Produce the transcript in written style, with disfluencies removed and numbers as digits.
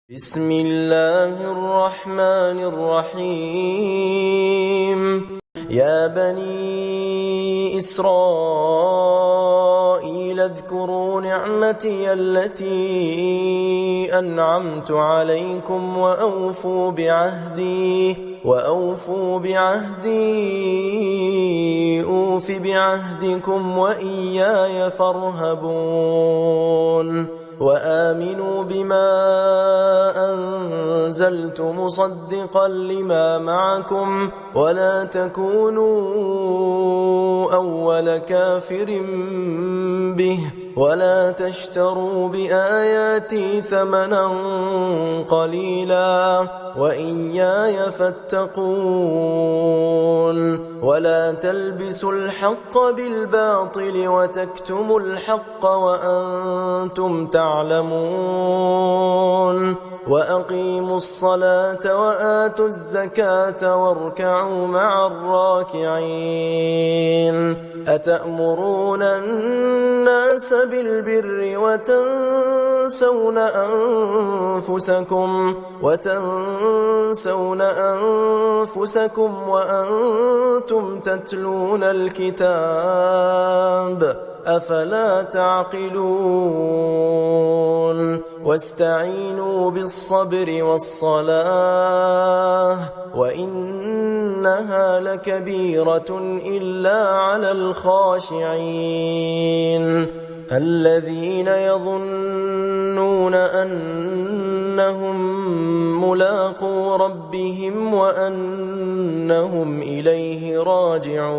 بسم الله الرحمن الرحيم يا بني إسرائيل اذكروا نعمتي التي أنعمت عليكم وأوفوا بعهدي أوف بعهدكم وإياي فارهبون وآمنوا بما أنزلت مصدقا لما معكم ولا تكونوا أول كافر به ولا تشتروا بآياتي ثمنا قليلا وإياي فاتقون ولا تلبسوا الحق بالباطل وتكتموا الحق وأنتم تعلمون وأقيموا الصلاة وآتوا الزكاة واركعوا مع الراكعين أتأمرون الناس بالبر وتنسون أنفسكم وأنتم تتلون الكتاب أفلا تعقلون واستعينوا بالصبر والصلاة وإنها لكبيرة إلا على الخاشعين الذين يظنون أنهم ملاقو ربهم وأنهم إليه راجعون